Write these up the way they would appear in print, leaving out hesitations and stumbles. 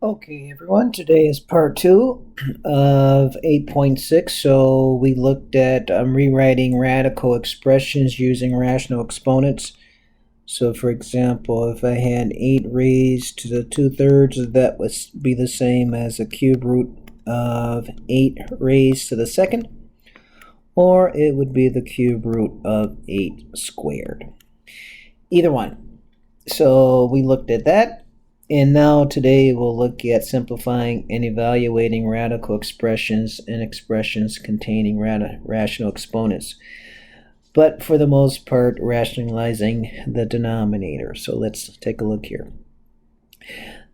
Okay, everyone, today is part 2 of 8.6. So we looked at rewriting radical expressions using rational exponents. So for example, if I had 8 raised to the 2/3, that would be the same as a cube root of 8 raised to the second, or it would be the cube root of 8 squared. Either one. So we looked at that. And now today we'll look at simplifying and evaluating radical expressions and expressions containing rational exponents. But for the most part, rationalizing the denominator. So let's take a look here.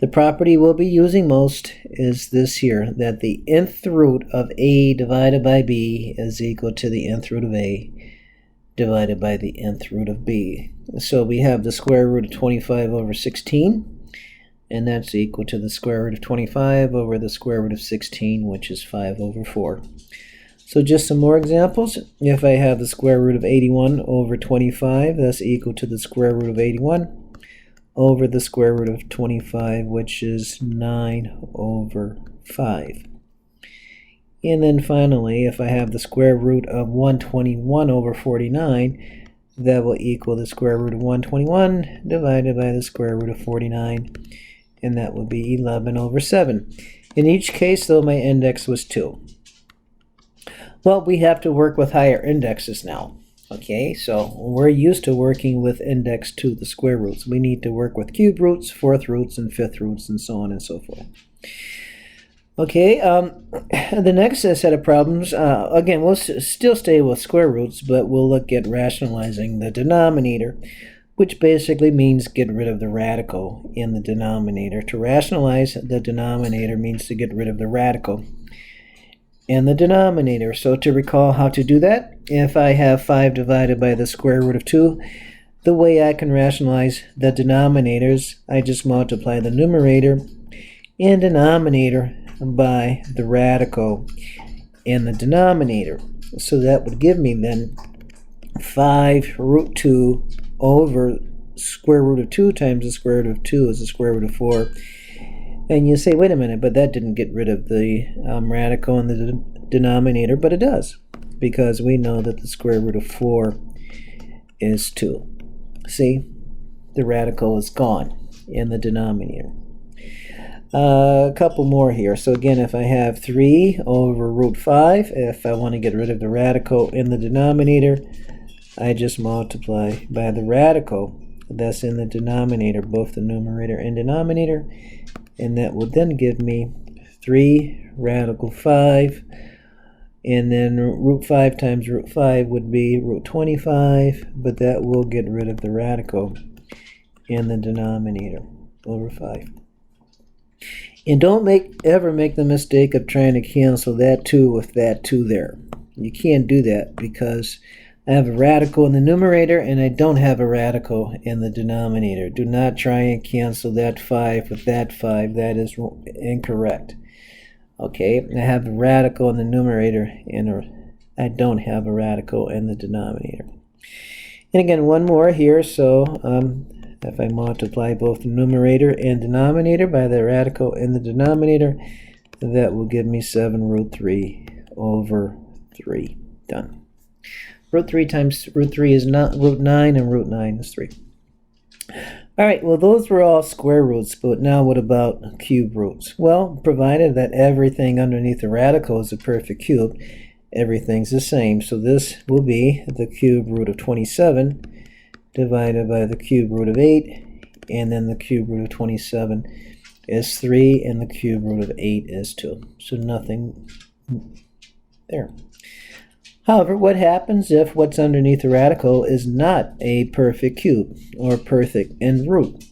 The property we'll be using most is this here, that the nth root of a divided by b is equal to the nth root of a divided by the nth root of b. So we have the square root of 25 over 16. And that's equal to the square root of 25 over the square root of 16, which is 5 over 4. So just some more examples. If I have the square root of 81 over 25, that's equal to the square root of 81 over the square root of 25, which is 9 over 5. And then finally, if I have the square root of 121 over 49, that will equal the square root of 121 divided by the square root of 49. And that would be 11 over 7. In each case, though, my index was 2. Well, we have to work with higher indexes now. Okay, so we're used to working with index 2, the square roots. We need to work with cube roots, fourth roots, and fifth roots, and so on and so forth. Okay, the next set of problems, again, we'll still stay with square roots, but we'll look at rationalizing the denominator, which basically means get rid of the radical in the denominator. To rationalize the denominator means to get rid of the radical in the denominator. So to recall how to do that, if I have 5 divided by the square root of 2, the way I can rationalize the denominators, I just multiply the numerator and denominator by the radical in the denominator. So that would give me then 5 root 2 over square root of 2 times the square root of 2 is the square root of 4. And you say, wait a minute, but that didn't get rid of the radical in the denominator, but it does, because we know that the square root of 4 is 2. See, the radical is gone in the denominator. A couple more here. So again, if I have 3 over root 5, if I want to get rid of the radical in the denominator, I just multiply by the radical that's in the denominator, both the numerator and denominator, and that will then give me 3 radical 5, and then root 5 times root 5 would be root 25, but that will get rid of the radical in the denominator over 5. And don't ever make the mistake of trying to cancel that 2 with that 2 there. You can't do that because I have a radical in the numerator and I don't have a radical in the denominator. Do not try and cancel that 5 with that 5. That is incorrect. Okay, I have a radical in the numerator and I don't have a radical in the denominator. And again, one more here. So if I multiply both the numerator and denominator by the radical in the denominator, that will give me 7 root 3 over 3. Done. Root 3 times root 3 is not root 9, and root 9 is 3. All right, well, those were all square roots, but now what about cube roots? Well, provided that everything underneath the radical is a perfect cube, everything's the same. So this will be the cube root of 27 divided by the cube root of 8, and then the cube root of 27 is 3, and the cube root of 8 is 2. So nothing there. However, what happens if what's underneath the radical is not a perfect cube or perfect end root?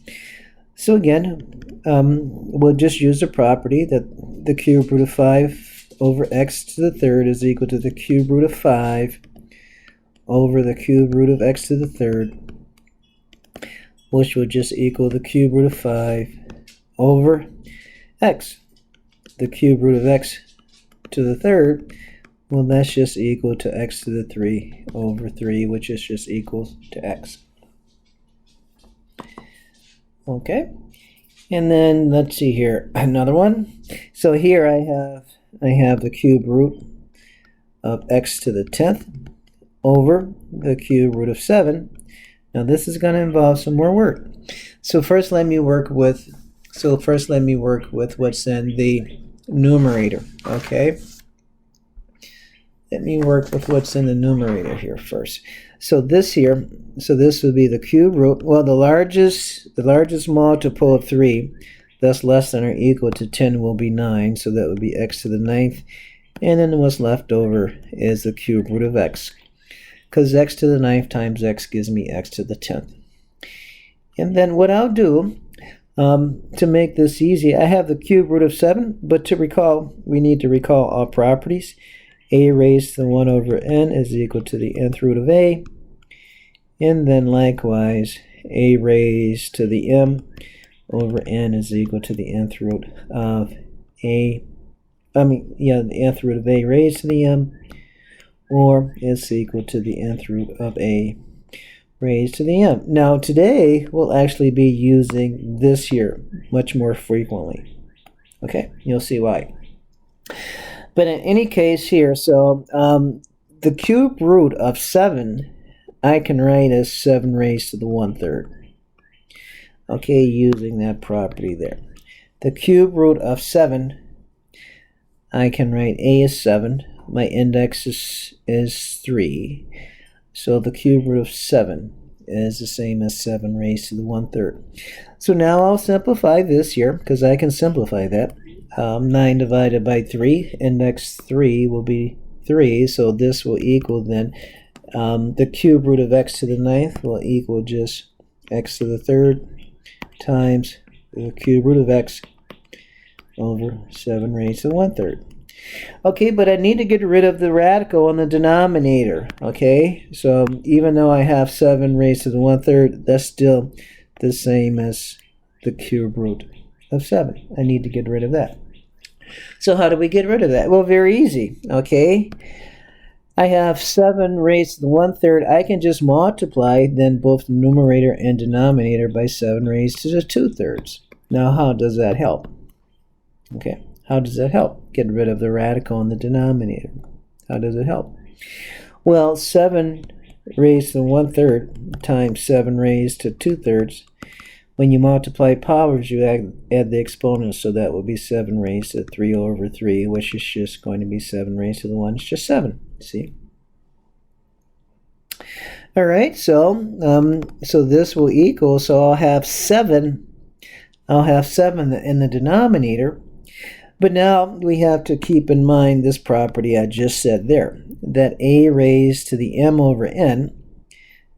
So again, we'll just use the property that the cube root of 5 over x to the third is equal to the cube root of 5 over the cube root of x to the third, which will just equal the cube root of 5 over x. The cube root of x to the third, well, that's just equal to x to the 3 over 3, which is just equal to x. Okay, And then let's see here, another one. So here I have the cube root of x to the 10th over the cube root of 7. Now this is going to involve some more work. So first let me work with what's in the numerator, okay? Let me work with what's in the numerator here first. So this would be the cube root. Well, the largest multiple of 3, thus less than or equal to 10, will be 9. So that would be x to the 9th. And then what's left over is the cube root of x. Because x to the 9th times x gives me x to the 10th. And then what I'll do, to make this easy, I have the cube root of 7. But to recall, we need to recall all properties. A raised to the 1 over n is equal to the nth root of a. And then likewise, a raised to the m over n is equal to the nth root of the nth root of a raised to the m, or is equal to the nth root of a raised to the m. Now today, we'll actually be using this here much more frequently. Okay, you'll see why. But in any case here, so the cube root of 7, I can write as 7 raised to the 1/3. Okay, using that property there. The cube root of 7, I can write a is 7. My index is 3. So the cube root of 7 is the same as 7 raised to the 1/3. So now I'll simplify this here, because I can simplify that. 9 divided by 3, index 3 will be 3, so this will equal then, the cube root of x to the 9th will equal just x to the 3rd times the cube root of x over 7 raised to the 1/3. Okay, but I need to get rid of the radical in the denominator, okay? So even though I have 7 raised to the 1/3, that's still the same as the cube root of 7. I need to get rid of that. So how do we get rid of that? Well, very easy, okay? I have 7 raised to the 1/3. I can just multiply then both the numerator and denominator by 7 raised to the 2/3. Now, how does that help? Okay, how does that help? Get rid of the radical in the denominator. How does it help? Well, 7 raised to the 1/3 times 7 raised to 2/3. When you multiply powers, you add the exponents, so that will be 7 raised to 3 over 3, which is just going to be 7 raised to the 1. It's just 7, see? All right, so this will equal, so I'll have 7 in the denominator. But now we have to keep in mind this property I just said there, that a raised to the m over n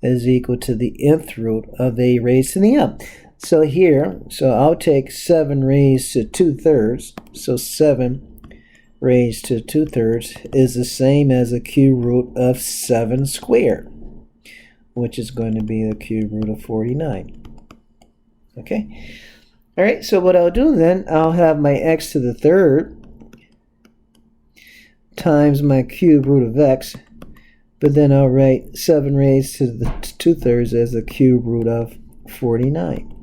is equal to the nth root of a raised to the m. So here, so I'll take 7 raised to 2/3. So 7 raised to 2/3 is the same as the cube root of 7 squared, which is going to be the cube root of 49. Okay? All right, so what I'll do then, I'll have my x to the 3rd times my cube root of x, but then I'll write 7 raised to the 2/3 as the cube root of 49.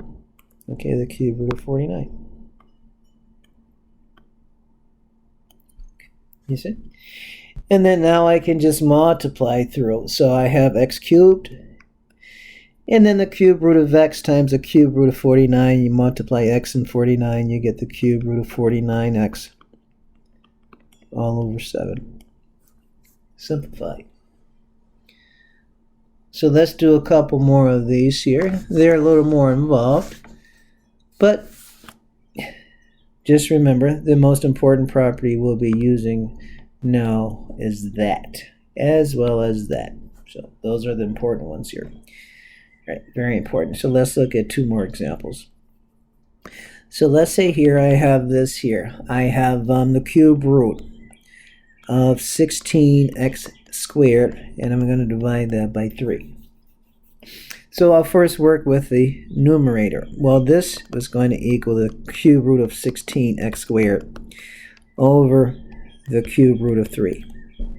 Okay, the cube root of 49. You see? And then now I can just multiply through. So I have x cubed, and then the cube root of x times the cube root of 49. You multiply x and 49, you get the cube root of 49x all over 7. Simplify. So let's do a couple more of these here. They're a little more involved. But just remember, the most important property we'll be using now is that, as well as that. So those are the important ones here. All right, very important. So let's look at 2 more examples. So let's say here I have this here. I have the cube root of 16x squared, and I'm going to divide that by 3. So I'll first work with the numerator. Well, this was going to equal the cube root of 16x squared over the cube root of 3. All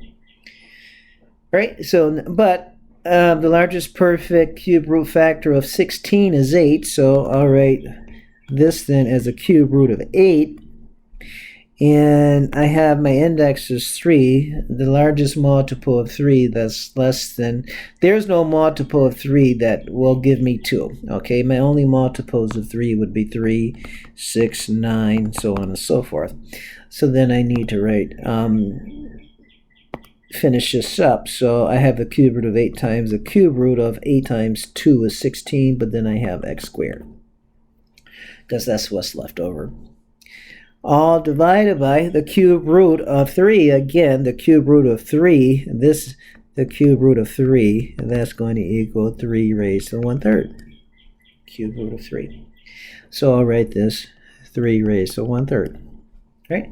right, so, but the largest perfect cube root factor of 16 is 8, so I'll write this then as a cube root of 8, and I have my index is 3, the largest multiple of 3 that's less than, there's no multiple of 3 that will give me 2. Okay, my only multiples of 3 would be 3, 6, 9, so on and so forth. So then I need to write, finish this up. So I have the cube root of 8 times the cube root of 8 times 2 is 16, but then I have x squared, because that's what's left over. All divided by the cube root of 3. Again, the cube root of 3, the cube root of 3, and that's going to equal 3 raised to 1/3. Cube root of 3. So I'll write this 3 raised to 1/3. Right?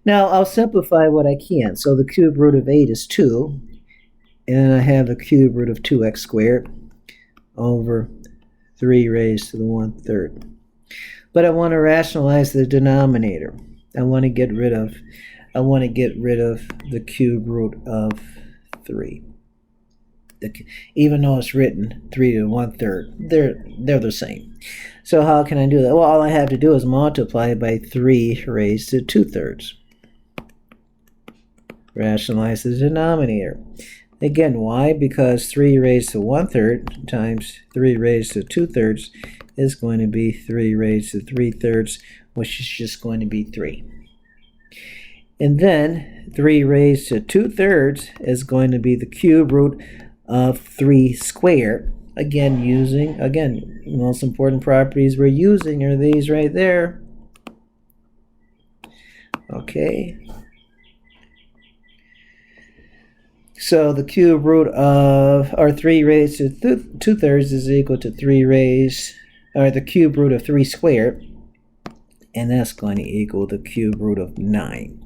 Now I'll simplify what I can. So the cube root of 8 is 2, and I have the cube root of 2x squared over 3 raised to the 1/3. But I want to rationalize the denominator. I want to get rid of the cube root of 3. Even though it's written 3 to 1/3, they're the same. So how can I do that? Well, all I have to do is multiply by 3 raised to 2/3. Rationalize the denominator. Again, why? Because 3 raised to 1/3 times 3 raised to 2/3 is going to be 3 raised to 3/3, which is just going to be 3. And then 3 raised to 2/3 is going to be the cube root of 3 squared. Again, the most important properties we're using are these right there. Okay. So the cube root of, or 3 raised to 2/3 is equal to 3 raised, or the cube root of 3 squared, and that's going to equal the cube root of 9.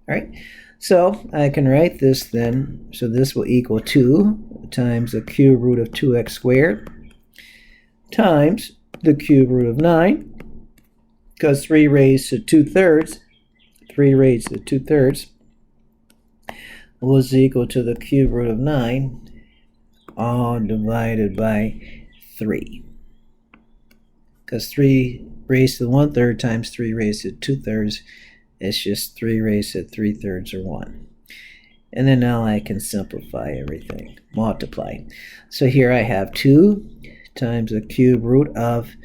All right, so I can write this then, so this will equal 2 times the cube root of 2x squared times the cube root of 9, because 3 raised to 2/3 was equal to the cube root of 9, all divided by 3. Because 3 raised to 1/3 times 3 raised to 2/3 is just 3 raised to 3/3 or 1. And then now I can simplify everything, multiply. So here I have 2 times the cube root of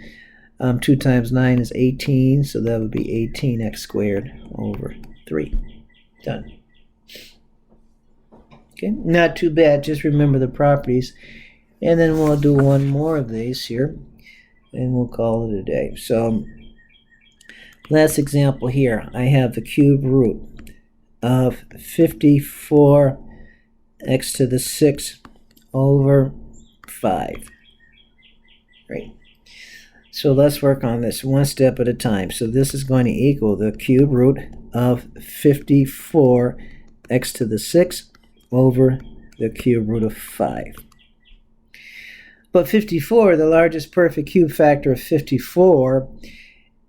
2 times 9 is 18, so that would be 18x squared over 3. Done. Okay, not too bad, just remember the properties. And then we'll do one more of these here, and we'll call it a day. So, last example here, I have the cube root of 54x to the 6 over 5. Right? So let's work on this one step at a time. So this is going to equal the cube root of 54x to the 6 over the cube root of 5. But 54, the largest perfect cube factor of 54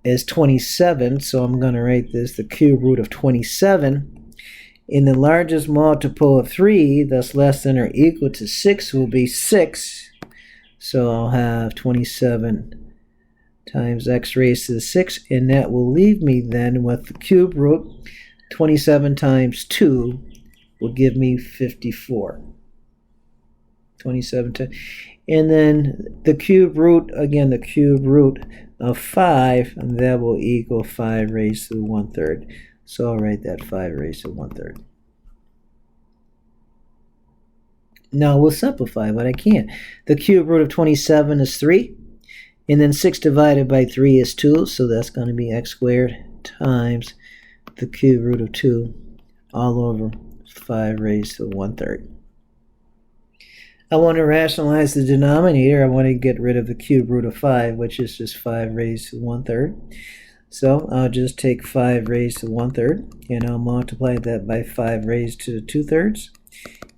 is 27, so I'm going to write this, the cube root of 27. And the largest multiple of 3 that's less than or equal to 6 will be 6. So I'll have 27 times x raised to the 6, and that will leave me then with the cube root. 27 times 2 will give me 54. 27 times. And then the cube root, again, the cube root of 5, and that will equal 5 raised to the 1/3. So I'll write that 5 raised to 1/3. Now we'll simplify what I can. The cube root of 27 is 3, and then 6 divided by 3 is 2, so that's going to be x squared times the cube root of 2 all over 5 raised to 1/3. I want to rationalize the denominator. I want to get rid of the cube root of 5, which is just 5 raised to 1/3. So I'll just take 5 raised to 1/3, and I'll multiply that by 5 raised to 2/3,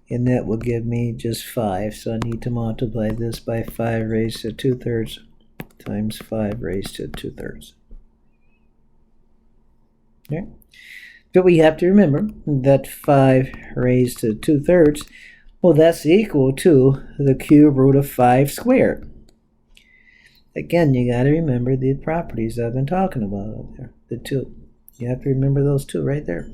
and that will give me just 5. So I need to multiply this by 5 raised to 2/3 times 5 raised to 2/3. Okay. But we have to remember that 5 raised to 2/3, well, that's equal to the cube root of 5 squared. again, you got to remember the properties I've been talking about out there, the two. You have to remember those two right there.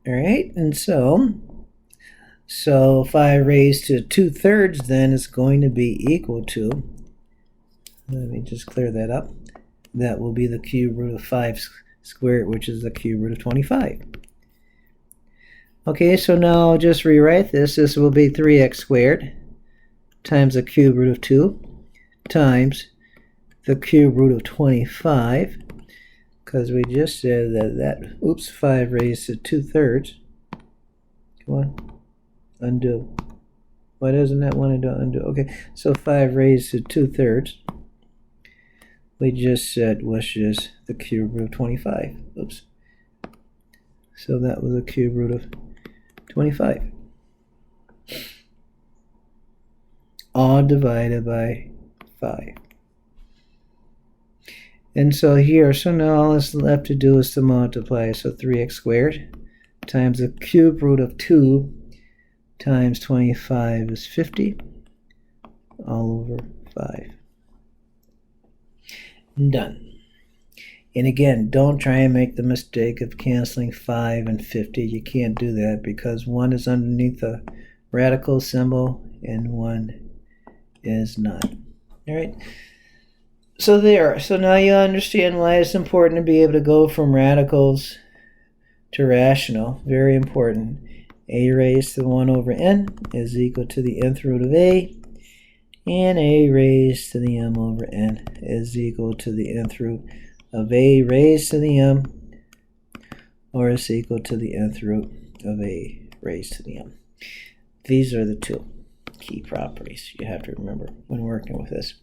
All right, and so 5 raised to 2/3 then is going to be equal to, let me just clear that up, that will be the cube root of 5 squared, which is the cube root of 25. Okay, so now I'll just rewrite this. This will be 3x squared times the cube root of 2 times the cube root of 25, because we just said that 5 raised to 2/3. Come on, undo. Why doesn't that want to undo? Okay, so 5 raised to 2/3. We just said was just the cube root of 25. Oops. So that was the cube root of 25. All divided by 5. And so here, so now all that's left to do is to multiply. So 3x squared times the cube root of 2 times 25 is 50, all over 5. Done. And again, don't try and make the mistake of canceling 5 and 50. You can't do that because one is underneath the radical symbol and one is not. All right. So there. So now you understand why it's important to be able to go from radicals to rational. Very important. A raised to 1 over n is equal to the nth root of a, and a raised to the m over n is equal to the nth root of a raised to the m, or is equal to the nth root of a raised to the m. These are the two key properties you have to remember when working with this.